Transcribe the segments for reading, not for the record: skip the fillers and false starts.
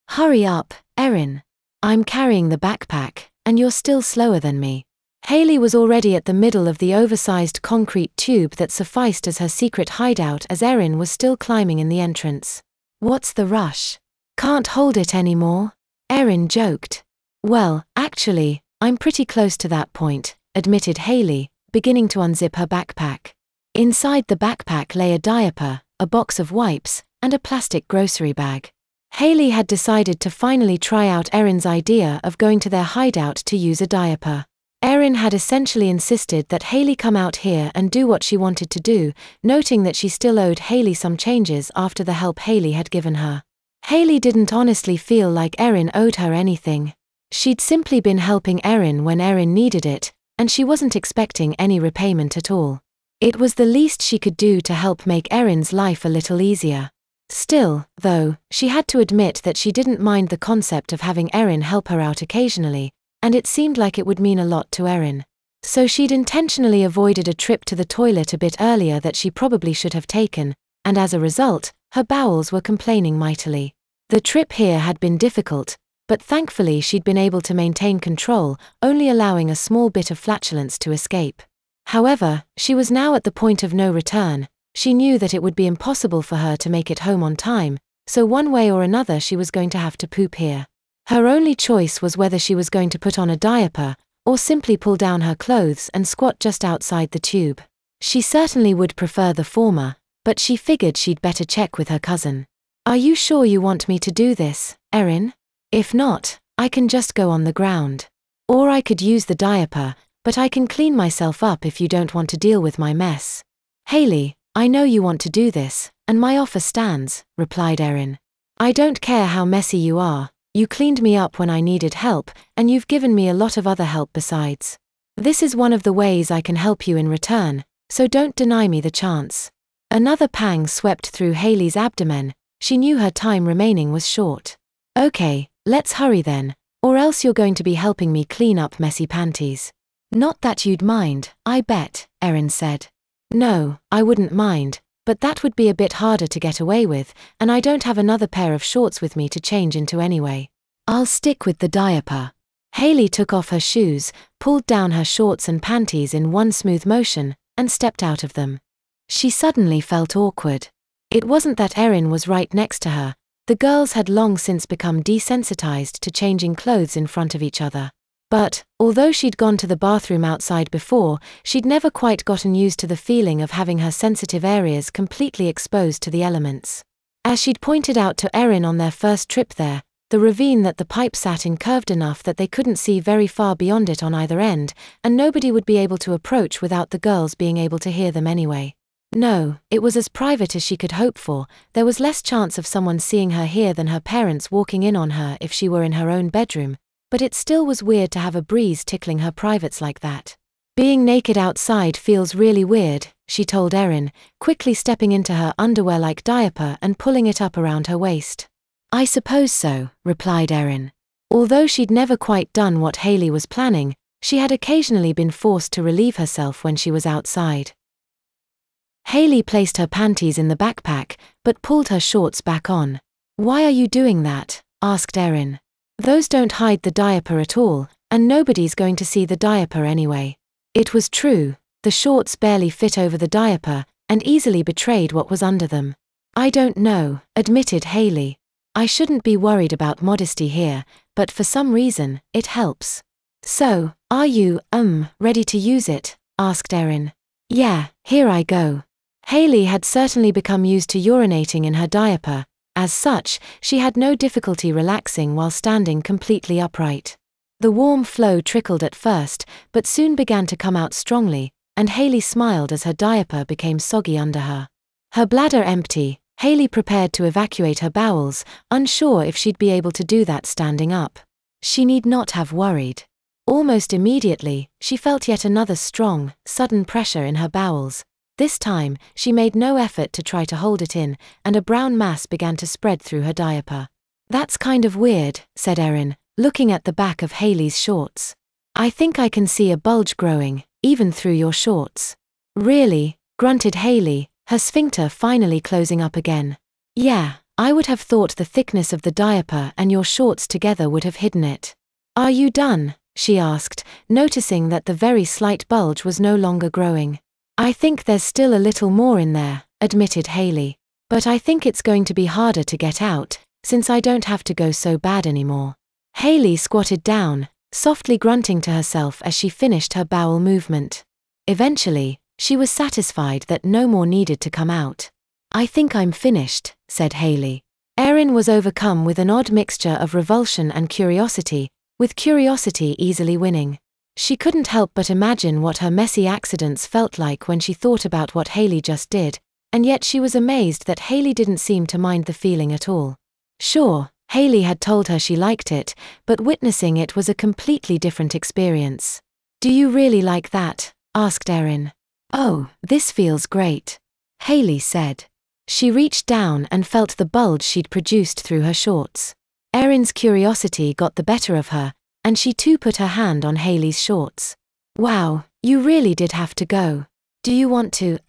Hurry up, Erin. I'm carrying the backpack, and you're still slower than me. Hayley was already at the middle of the oversized concrete tube that sufficed as her secret hideout as Erin was still climbing in the entrance. What's the rush? Can't hold it anymore? Erin joked. Well, actually, I'm pretty close to that point, admitted Hayley, beginning to unzip her backpack. Inside the backpack lay a diaper, a box of wipes, and a plastic grocery bag. Hayley had decided to finally try out Erin's idea of going to their hideout to use a diaper. Erin had essentially insisted that Hayley come out here and do what she wanted to do, noting that she still owed Hayley some changes after the help Hayley had given her. Hayley didn't honestly feel like Erin owed her anything. She'd simply been helping Erin when Erin needed it, and she wasn't expecting any repayment at all. It was the least she could do to help make Erin's life a little easier. Still, though, she had to admit that she didn't mind the concept of having Erin help her out occasionally, and it seemed like it would mean a lot to Erin. So she'd intentionally avoided a trip to the toilet a bit earlier that she probably should have taken, and as a result, her bowels were complaining mightily. The trip here had been difficult, but thankfully she'd been able to maintain control, only allowing a small bit of flatulence to escape. However, she was now at the point of no return. She knew that it would be impossible for her to make it home on time, so one way or another she was going to have to poop here. Her only choice was whether she was going to put on a diaper, or simply pull down her clothes and squat just outside the tube. She certainly would prefer the former, but she figured she'd better check with her cousin. Are you sure you want me to do this, Erin? If not, I can just go on the ground. Or I could use the diaper, but I can clean myself up if you don't want to deal with my mess. Hayley, I know you want to do this, and my offer stands, replied Erin. I don't care how messy you are. You cleaned me up when I needed help, and you've given me a lot of other help besides. This is one of the ways I can help you in return, so don't deny me the chance. Another pang swept through Hayley's abdomen. She knew her time remaining was short. Okay, let's hurry then, or else you're going to be helping me clean up messy panties. Not that you'd mind, I bet, Erin said. No, I wouldn't mind, but that would be a bit harder to get away with, and I don't have another pair of shorts with me to change into anyway. I'll stick with the diaper. Hayley took off her shoes, pulled down her shorts and panties in one smooth motion, and stepped out of them. She suddenly felt awkward. It wasn't that Erin was right next to her. The girls had long since become desensitized to changing clothes in front of each other. But, although she'd gone to the bathroom outside before, she'd never quite gotten used to the feeling of having her sensitive areas completely exposed to the elements. As she'd pointed out to Erin on their first trip there, the ravine that the pipe sat in curved enough that they couldn't see very far beyond it on either end, and nobody would be able to approach without the girls being able to hear them anyway. No, it was as private as she could hope for. There was less chance of someone seeing her here than her parents walking in on her if she were in her own bedroom. But it still was weird to have a breeze tickling her privates like that. Being naked outside feels really weird, she told Erin, quickly stepping into her underwear-like diaper and pulling it up around her waist. I suppose so, replied Erin. Although she'd never quite done what Hayley was planning, she had occasionally been forced to relieve herself when she was outside. Hayley placed her panties in the backpack, but pulled her shorts back on. Why are you doing that? Asked Erin. Those don't hide the diaper at all, and nobody's going to see the diaper anyway. It was true, the shorts barely fit over the diaper, and easily betrayed what was under them. I don't know, admitted Hayley. I shouldn't be worried about modesty here, but for some reason, it helps. So, are you, ready to use it? Asked Erin. Yeah, here I go. Hayley had certainly become used to urinating in her diaper. As such, she had no difficulty relaxing while standing completely upright. The warm flow trickled at first, but soon began to come out strongly, and Hayley smiled as her diaper became soggy under her. Her bladder empty, Hayley prepared to evacuate her bowels, unsure if she'd be able to do that standing up. She need not have worried. Almost immediately, she felt yet another strong, sudden pressure in her bowels. This time, she made no effort to try to hold it in, and a brown mass began to spread through her diaper. That's kind of weird, said Erin, looking at the back of Hayley's shorts. I think I can see a bulge growing, even through your shorts. Really? Grunted Hayley, her sphincter finally closing up again. Yeah, I would have thought the thickness of the diaper and your shorts together would have hidden it. Are you done? She asked, noticing that the very slight bulge was no longer growing. I think there's still a little more in there, admitted Haley. But I think it's going to be harder to get out, since I don't have to go so bad anymore. Haley squatted down, softly grunting to herself as she finished her bowel movement. Eventually, she was satisfied that no more needed to come out. I think I'm finished, said Haley. Erin was overcome with an odd mixture of revulsion and curiosity, with curiosity easily winning. She couldn't help but imagine what her messy accidents felt like when she thought about what Haley just did, and yet she was amazed that Haley didn't seem to mind the feeling at all. Sure, Haley had told her she liked it, but witnessing it was a completely different experience. Do you really like that? Asked Erin. Oh, this feels great, Haley said. She reached down and felt the bulge she'd produced through her shorts. Erin's curiosity got the better of her, and she too put her hand on Haley's shorts. Wow, you really did have to go. Do you want to,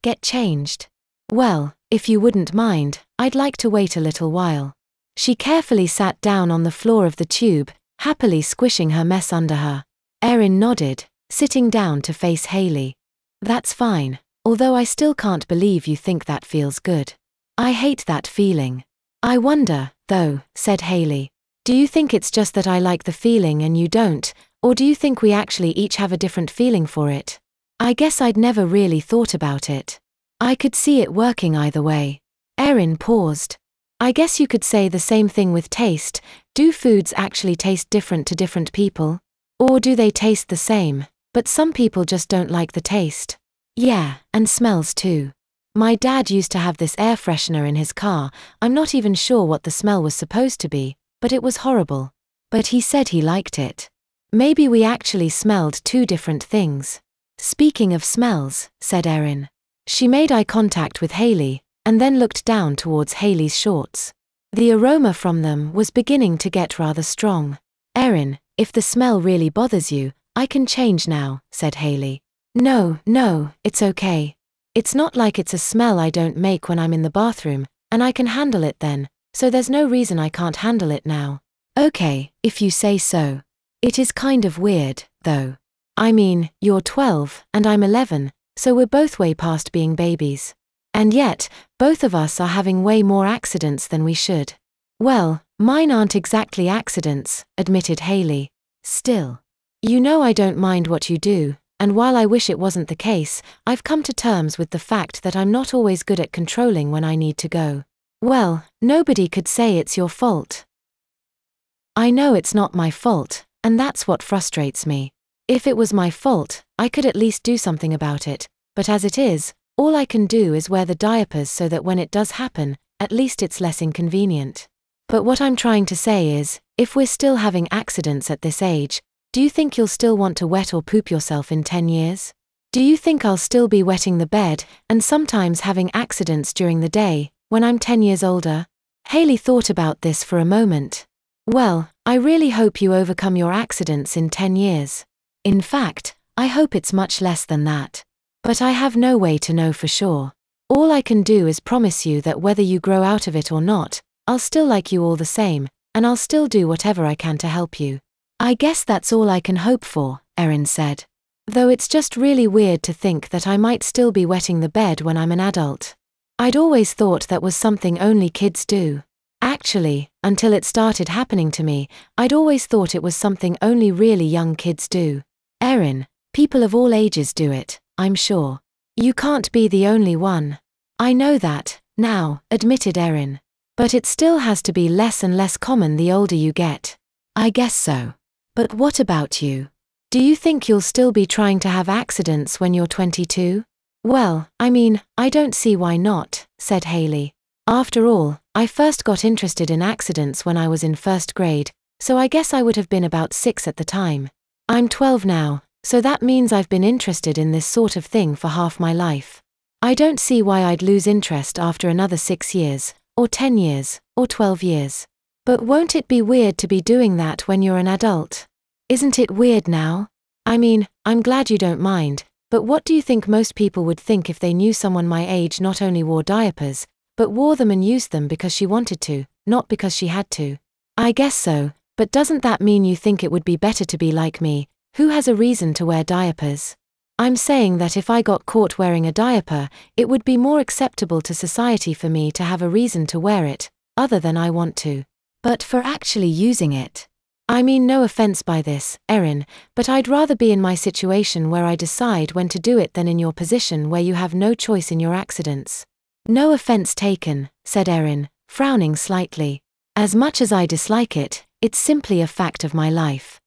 get changed? Well, if you wouldn't mind, I'd like to wait a little while. She carefully sat down on the floor of the tube, happily squishing her mess under her. Erin nodded, sitting down to face Haley. That's fine, although I still can't believe you think that feels good. I hate that feeling. I wonder, though, said Haley. Do you think it's just that I like the feeling and you don't, or do you think we actually each have a different feeling for it? I guess I'd never really thought about it. I could see it working either way. Erin paused. I guess you could say the same thing with taste. Do foods actually taste different to different people? Or do they taste the same, but some people just don't like the taste? Yeah, and smells too. My dad used to have this air freshener in his car. I'm not even sure what the smell was supposed to be, but it was horrible. But he said he liked it. Maybe we actually smelled two different things. Speaking of smells, said Erin. She made eye contact with Haley, and then looked down towards Haley's shorts. The aroma from them was beginning to get rather strong. Erin, if the smell really bothers you, I can change now, said Haley. No, it's okay. It's not like it's a smell I don't make when I'm in the bathroom, and I can handle it then, so there's no reason I can't handle it now. Okay, if you say so. It is kind of weird, though. I mean, you're 12, and I'm 11, so we're both way past being babies. And yet, both of us are having way more accidents than we should. Well, mine aren't exactly accidents, admitted Haley. Still. You know I don't mind what you do, and while I wish it wasn't the case, I've come to terms with the fact that I'm not always good at controlling when I need to go. Well, nobody could say it's your fault. I know it's not my fault, and that's what frustrates me. If it was my fault, I could at least do something about it, but as it is, all I can do is wear the diapers so that when it does happen, at least it's less inconvenient. But what I'm trying to say is, if we're still having accidents at this age, do you think you'll still want to wet or poop yourself in 10 years? Do you think I'll still be wetting the bed, and sometimes having accidents during the day, when I'm 10 years older? Haley thought about this for a moment. Well, I really hope you overcome your accidents in 10 years. In fact, I hope it's much less than that. But I have no way to know for sure. All I can do is promise you that whether you grow out of it or not, I'll still like you all the same, and I'll still do whatever I can to help you. I guess that's all I can hope for, Erin said. Though it's just really weird to think that I might still be wetting the bed when I'm an adult. I'd always thought that was something only kids do. Actually, until it started happening to me, I'd always thought it was something only really young kids do. Erin, people of all ages do it, I'm sure. You can't be the only one. I know that, now, admitted Erin. But it still has to be less and less common the older you get. I guess so. But what about you? Do you think you'll still be trying to have accidents when you're 22? Well, I mean, I don't see why not, said Haley. After all, I first got interested in accidents when I was in first grade, so I guess I would have been about 6 at the time. I'm 12 now, so that means I've been interested in this sort of thing for half my life. I don't see why I'd lose interest after another 6 years, or 10 years, or 12 years. But won't it be weird to be doing that when you're an adult? Isn't it weird now? I mean, I'm glad you don't mind, but what do you think most people would think if they knew someone my age not only wore diapers, but wore them and used them because she wanted to, not because she had to. I guess so, but doesn't that mean you think it would be better to be like me, who has a reason to wear diapers? I'm saying that if I got caught wearing a diaper, it would be more acceptable to society for me to have a reason to wear it, other than I want to. But for actually using it. I mean no offense by this, Erin, but I'd rather be in my situation where I decide when to do it than in your position where you have no choice in your accidents. No offense taken, said Erin, frowning slightly. As much as I dislike it, it's simply a fact of my life.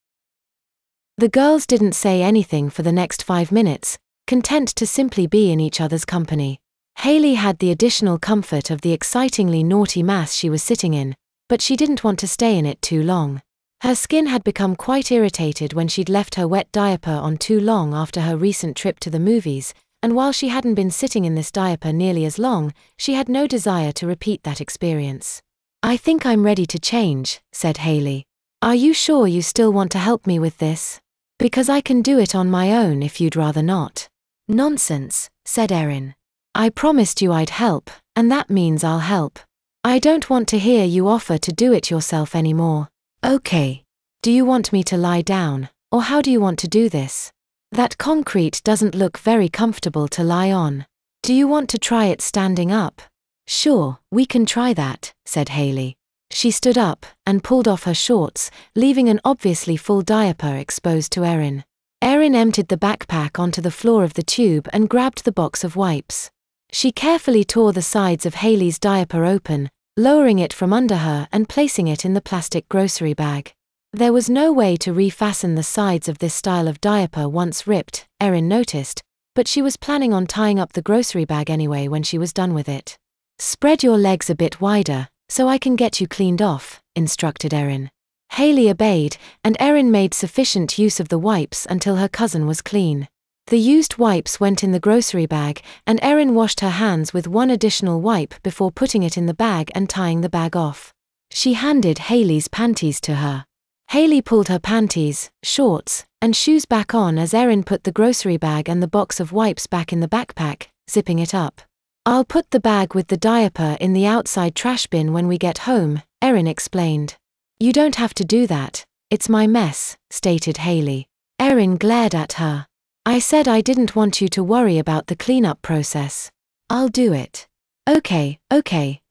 The girls didn't say anything for the next 5 minutes, content to simply be in each other's company. Hayley had the additional comfort of the excitingly naughty mass she was sitting in, but she didn't want to stay in it too long. Her skin had become quite irritated when she'd left her wet diaper on too long after her recent trip to the movies, and while she hadn't been sitting in this diaper nearly as long, she had no desire to repeat that experience. I think I'm ready to change, said Hayley. Are you sure you still want to help me with this? Because I can do it on my own if you'd rather not. Nonsense, said Erin. I promised you I'd help, and that means I'll help. I don't want to hear you offer to do it yourself anymore. Okay. Do you want me to lie down, or how do you want to do this? That concrete doesn't look very comfortable to lie on. Do you want to try it standing up? Sure, we can try that, said Hayley. She stood up and pulled off her shorts, leaving an obviously full diaper exposed to Erin. Erin emptied the backpack onto the floor of the tube and grabbed the box of wipes. She carefully tore the sides of Hayley's diaper open, lowering it from under her and placing it in the plastic grocery bag. There was no way to refasten the sides of this style of diaper once ripped, Erin noticed, but she was planning on tying up the grocery bag anyway when she was done with it. Spread your legs a bit wider, so I can get you cleaned off, instructed Erin. Hayley obeyed, and Erin made sufficient use of the wipes until her cousin was clean. The used wipes went in the grocery bag, and Erin washed her hands with one additional wipe before putting it in the bag and tying the bag off. She handed Hayley's panties to her. Hayley pulled her panties, shorts, and shoes back on as Erin put the grocery bag and the box of wipes back in the backpack, zipping it up. I'll put the bag with the diaper in the outside trash bin when we get home, Erin explained. You don't have to do that, it's my mess, stated Hayley. Erin glared at her. I said I didn't want you to worry about the cleanup process. I'll do it. Okay,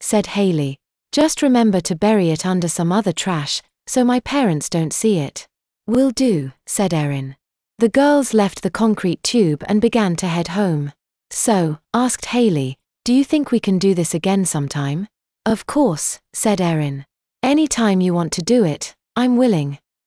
said Hayley. Just remember to bury it under some other trash, so my parents don't see it. Will do, said Erin. The girls left the concrete tube and began to head home. So, asked Hayley, do you think we can do this again sometime? Of course, said Erin. Any time you want to do it, I'm willing.